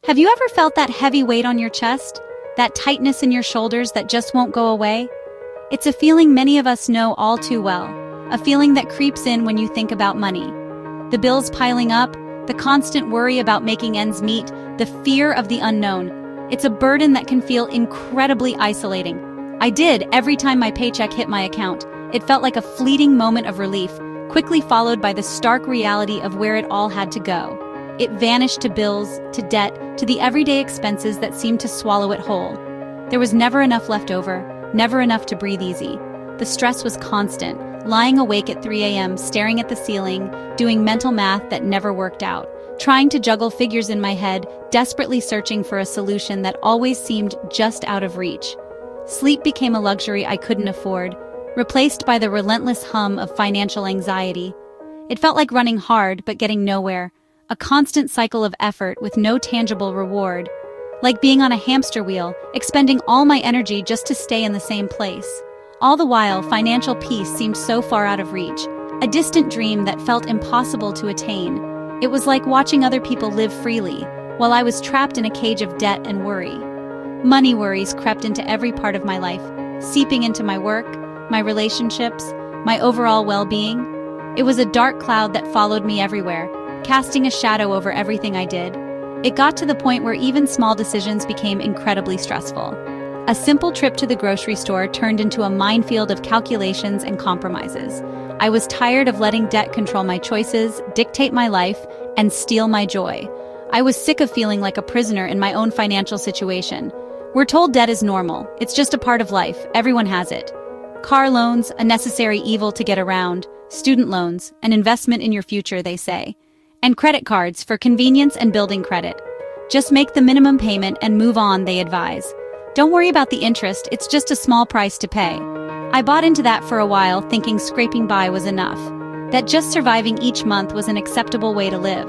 Have you ever felt that heavy weight on your chest? That tightness in your shoulders that just won't go away? It's a feeling many of us know all too well, a feeling that creeps in when you think about money. The bills piling up, the constant worry about making ends meet, the fear of the unknown. It's a burden that can feel incredibly isolating. I did every time my paycheck hit my account. It felt like a fleeting moment of relief, quickly followed by the stark reality of where it all had to go. It vanished to bills, to debt, to the everyday expenses that seemed to swallow it whole. There was never enough left over, never enough to breathe easy. The stress was constant, lying awake at 3 a.m., staring at the ceiling, doing mental math that never worked out, trying to juggle figures in my head, desperately searching for a solution that always seemed just out of reach. Sleep became a luxury I couldn't afford, replaced by the relentless hum of financial anxiety. It felt like running hard but getting nowhere, a constant cycle of effort with no tangible reward. Like being on a hamster wheel, expending all my energy just to stay in the same place. All the while, financial peace seemed so far out of reach, a distant dream that felt impossible to attain. It was like watching other people live freely, while I was trapped in a cage of debt and worry. Money worries crept into every part of my life, seeping into my work, my relationships, my overall well-being. It was a dark cloud that followed me everywhere, casting a shadow over everything I did. It got to the point where even small decisions became incredibly stressful. A simple trip to the grocery store turned into a minefield of calculations and compromises. I was tired of letting debt control my choices, dictate my life, and steal my joy. I was sick of feeling like a prisoner in my own financial situation. We're told debt is normal. It's just a part of life. Everyone has it. Car loans, a necessary evil to get around. Student loans, an investment in your future, they say. And credit cards for convenience and building credit. Just make the minimum payment and move on, they advise. Don't worry about the interest, it's just a small price to pay. I bought into that for a while, thinking scraping by was enough. That just surviving each month was an acceptable way to live.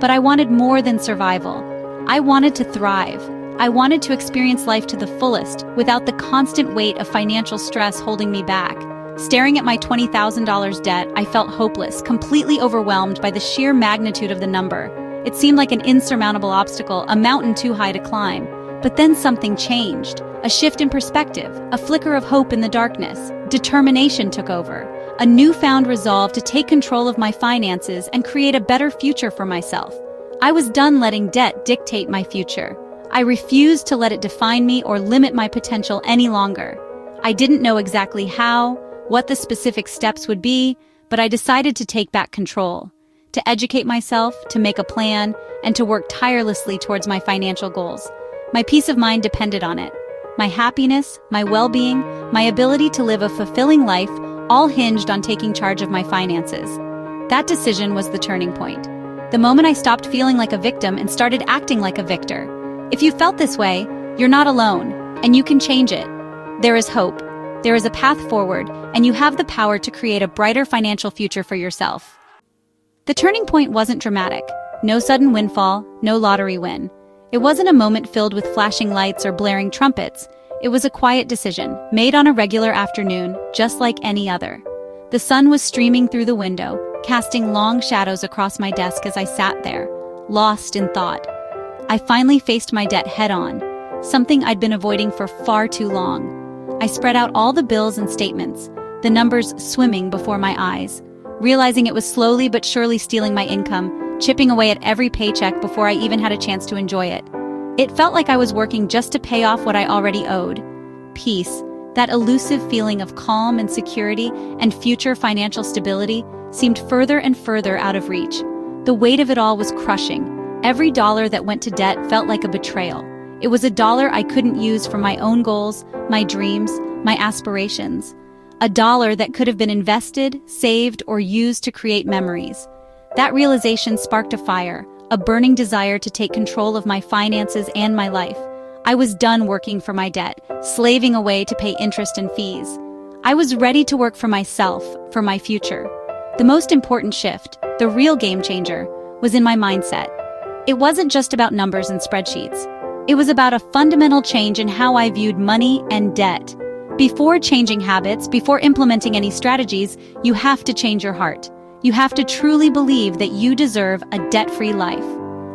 But I wanted more than survival. I wanted to thrive. I wanted to experience life to the fullest, without the constant weight of financial stress holding me back. Staring at my $20,000 debt, I felt hopeless, completely overwhelmed by the sheer magnitude of the number. It seemed like an insurmountable obstacle, a mountain too high to climb. But then something changed. A shift in perspective, a flicker of hope in the darkness. Determination took over. A newfound resolve to take control of my finances and create a better future for myself. I was done letting debt dictate my future. I refused to let it define me or limit my potential any longer. I didn't know exactly how, what the specific steps would be, but I decided to take back control, to educate myself, to make a plan, and to work tirelessly towards my financial goals. My peace of mind depended on it. My happiness, my well-being, my ability to live a fulfilling life all hinged on taking charge of my finances. That decision was the turning point. The moment I stopped feeling like a victim and started acting like a victor. If you felt this way, you're not alone, and you can change it. There is hope. There is a path forward, and you have the power to create a brighter financial future for yourself. The turning point wasn't dramatic. No sudden windfall, no lottery win. It wasn't a moment filled with flashing lights or blaring trumpets. It was a quiet decision, made on a regular afternoon, just like any other. The sun was streaming through the window, casting long shadows across my desk as I sat there, lost in thought. I finally faced my debt head-on, something I'd been avoiding for far too long. I spread out all the bills and statements, the numbers swimming before my eyes, realizing it was slowly but surely stealing my income, chipping away at every paycheck before I even had a chance to enjoy it. It felt like I was working just to pay off what I already owed. Peace, that elusive feeling of calm and security and future financial stability, seemed further and further out of reach. The weight of it all was crushing. Every dollar that went to debt felt like a betrayal. It was a dollar I couldn't use for my own goals, my dreams, my aspirations. A dollar that could have been invested, saved, or used to create memories. That realization sparked a fire, a burning desire to take control of my finances and my life. I was done working for my debt, slaving away to pay interest and fees. I was ready to work for myself, for my future. The most important shift, the real game changer, was in my mindset. It wasn't just about numbers and spreadsheets. It was about a fundamental change in how I viewed money and debt. Before changing habits, before implementing any strategies, you have to change your heart. You have to truly believe that you deserve a debt-free life.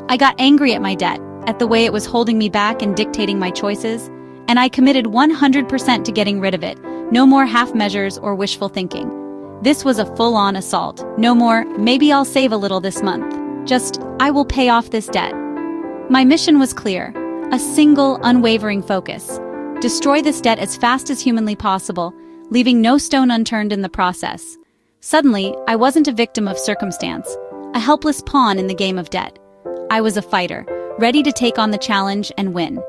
I got angry at my debt, at the way it was holding me back and dictating my choices, and I committed 100% to getting rid of it. No more half measures or wishful thinking. This was a full-on assault. No more, maybe I'll save a little this month. Just, I will pay off this debt. My mission was clear. A single, unwavering focus. Destroy this debt as fast as humanly possible, leaving no stone unturned in the process. Suddenly, I wasn't a victim of circumstance, a helpless pawn in the game of debt. I was a fighter, ready to take on the challenge and win.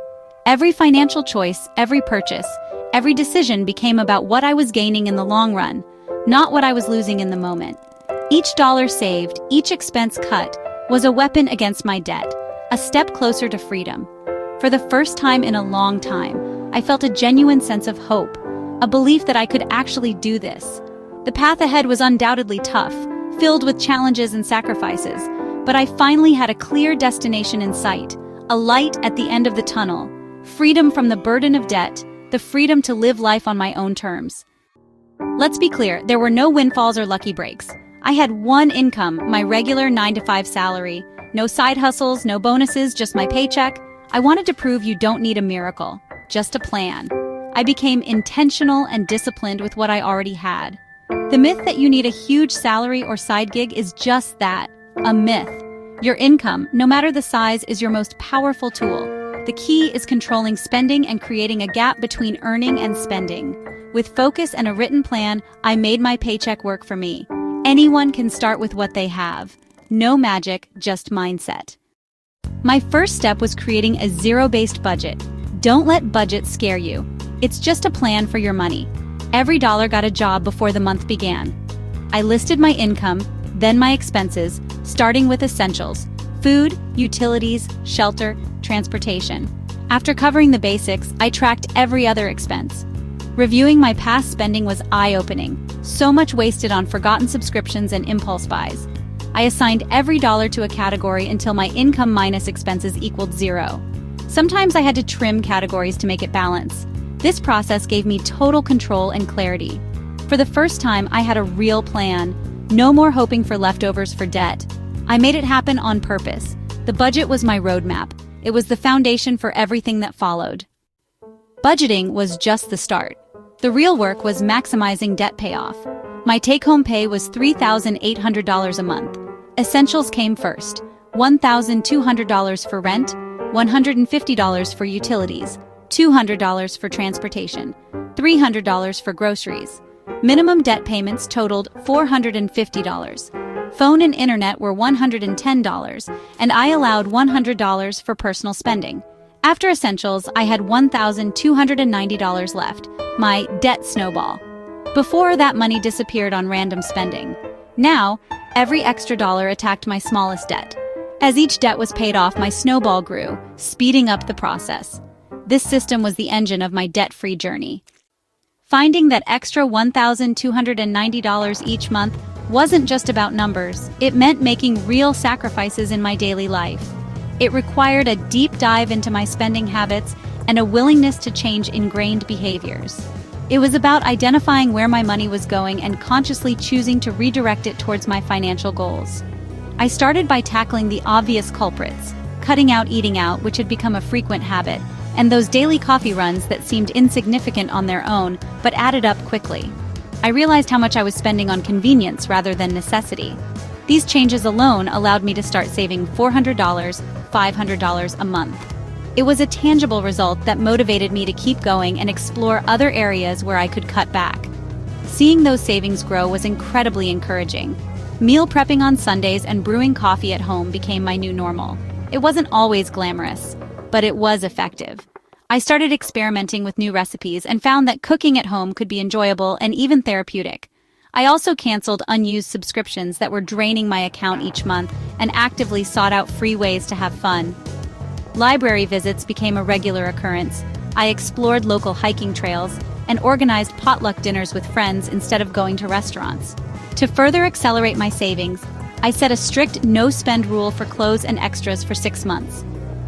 Every financial choice, every purchase, every decision became about what I was gaining in the long run, not what I was losing in the moment. Each dollar saved, each expense cut, was a weapon against my debt, a step closer to freedom. For the first time in a long time, I felt a genuine sense of hope, a belief that I could actually do this. The path ahead was undoubtedly tough, filled with challenges and sacrifices, but I finally had a clear destination in sight, a light at the end of the tunnel, freedom from the burden of debt, the freedom to live life on my own terms. Let's be clear, there were no windfalls or lucky breaks. I had one income, my regular 9-to-5 salary. No side hustles, no bonuses, just my paycheck. I wanted to prove you don't need a miracle, just a plan. I became intentional and disciplined with what I already had. The myth that you need a huge salary or side gig is just that, a myth. Your income, no matter the size, is your most powerful tool. The key is controlling spending and creating a gap between earning and spending. With focus and a written plan, I made my paycheck work for me. Anyone can start with what they have. No magic, just mindset. My first step was creating a zero-based budget. Don't let budget scare you. It's just a plan for your money. Every dollar got a job before the month began. I listed my income, then my expenses, starting with essentials: food, utilities, shelter, transportation. After covering the basics, I tracked every other expense. Reviewing my past spending was eye-opening. So much wasted on forgotten subscriptions and impulse buys. I assigned every dollar to a category until my income minus expenses equaled zero. Sometimes I had to trim categories to make it balance. This process gave me total control and clarity. For the first time, I had a real plan. No more hoping for leftovers for debt. I made it happen on purpose. The budget was my roadmap. It was the foundation for everything that followed. Budgeting was just the start. The real work was maximizing debt payoff. My take-home pay was $3,800 a month. Essentials came first: $1,200 for rent, $150 for utilities, $200 for transportation, $300 for groceries. Minimum debt payments totaled $450. Phone and internet were $110, and I allowed $100 for personal spending. After essentials, I had $1,290 left, my debt snowball. Before, that money disappeared on random spending. Now, every extra dollar attacked my smallest debt. As each debt was paid off, my snowball grew, speeding up the process. This system was the engine of my debt-free journey. Finding that extra $1,290 each month wasn't just about numbers. It meant making real sacrifices in my daily life. It required a deep dive into my spending habits and a willingness to change ingrained behaviors. It was about identifying where my money was going and consciously choosing to redirect it towards my financial goals. I started by tackling the obvious culprits, cutting out eating out, which had become a frequent habit, and those daily coffee runs that seemed insignificant on their own, but added up quickly. I realized how much I was spending on convenience rather than necessity. These changes alone allowed me to start saving $400, $500 a month. It was a tangible result that motivated me to keep going and explore other areas where I could cut back. Seeing those savings grow was incredibly encouraging. Meal prepping on Sundays and brewing coffee at home became my new normal. It wasn't always glamorous, but it was effective. I started experimenting with new recipes and found that cooking at home could be enjoyable and even therapeutic. I also canceled unused subscriptions that were draining my account each month and actively sought out free ways to have fun. Library visits became a regular occurrence. I explored local hiking trails and organized potluck dinners with friends instead of going to restaurants. To further accelerate my savings, I set a strict no-spend rule for clothes and extras for 6 months.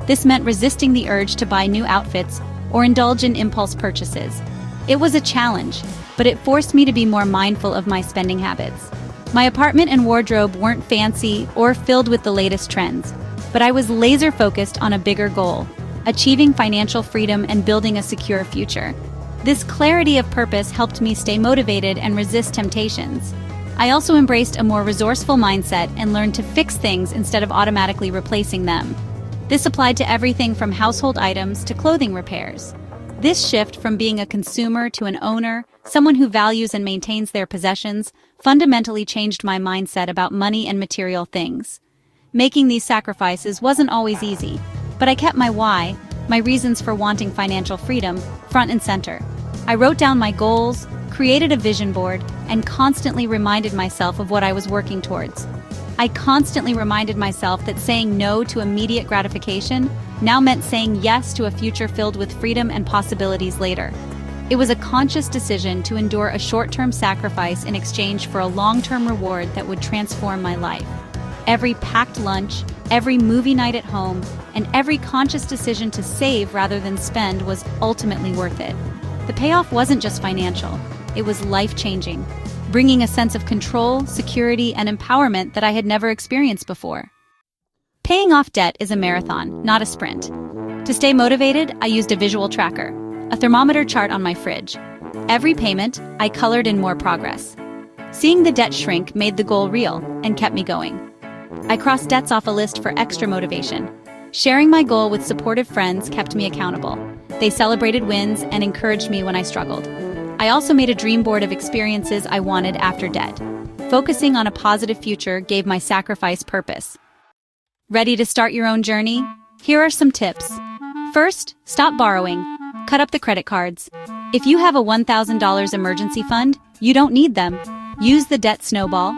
This meant resisting the urge to buy new outfits or indulge in impulse purchases. It was a challenge, but it forced me to be more mindful of my spending habits. My apartment and wardrobe weren't fancy or filled with the latest trends, but I was laser-focused on a bigger goal: achieving financial freedom and building a secure future. This clarity of purpose helped me stay motivated and resist temptations. I also embraced a more resourceful mindset and learned to fix things instead of automatically replacing them. This applied to everything from household items to clothing repairs. This shift from being a consumer to an owner, someone who values and maintains their possessions, fundamentally changed my mindset about money and material things. Making these sacrifices wasn't always easy, but I kept my why, my reasons for wanting financial freedom, front and center. I wrote down my goals, created a vision board, and constantly reminded myself of what I was working towards. I constantly reminded myself that saying no to immediate gratification now meant saying yes to a future filled with freedom and possibilities later. It was a conscious decision to endure a short-term sacrifice in exchange for a long-term reward that would transform my life. Every packed lunch, every movie night at home, and every conscious decision to save rather than spend was ultimately worth it. The payoff wasn't just financial, it was life-changing, bringing a sense of control, security, and empowerment that I had never experienced before. Paying off debt is a marathon, not a sprint. To stay motivated, I used a visual tracker, a thermometer chart on my fridge. Every payment, I colored in more progress. Seeing the debt shrink made the goal real and kept me going. I crossed debts off a list for extra motivation. Sharing my goal with supportive friends kept me accountable. They celebrated wins and encouraged me when I struggled. I also made a dream board of experiences I wanted after debt. Focusing on a positive future gave my sacrifice purpose. Ready to start your own journey? Here are some tips. First, stop borrowing. Cut up the credit cards. If you have a $1,000 emergency fund, you don't need them. Use the debt snowball.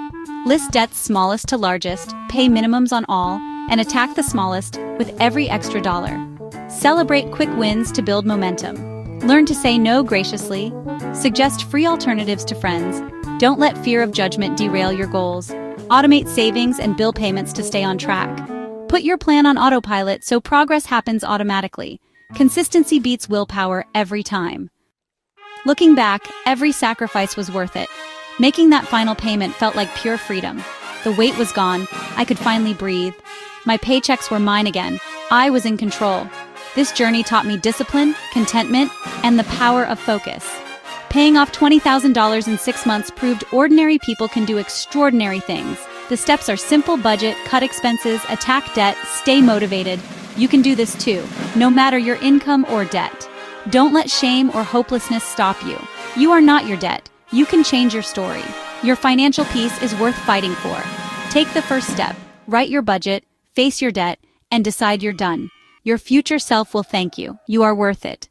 List debts smallest to largest, pay minimums on all, and attack the smallest with every extra dollar. Celebrate quick wins to build momentum. Learn to say no graciously. Suggest free alternatives to friends. Don't let fear of judgment derail your goals. Automate savings and bill payments to stay on track. Put your plan on autopilot so progress happens automatically. Consistency beats willpower every time. Looking back, every sacrifice was worth it. Making that final payment felt like pure freedom. The weight was gone. I could finally breathe. My paychecks were mine again. I was in control. This journey taught me discipline, contentment, and the power of focus. Paying off $20,000 in 6 months proved ordinary people can do extraordinary things. The steps are simple: budget, cut expenses, attack debt, stay motivated. You can do this too, no matter your income or debt. Don't let shame or hopelessness stop you. You are not your debt. You can change your story. Your financial peace is worth fighting for. Take the first step. Write your budget, face your debt, and decide you're done. Your future self will thank you. You are worth it.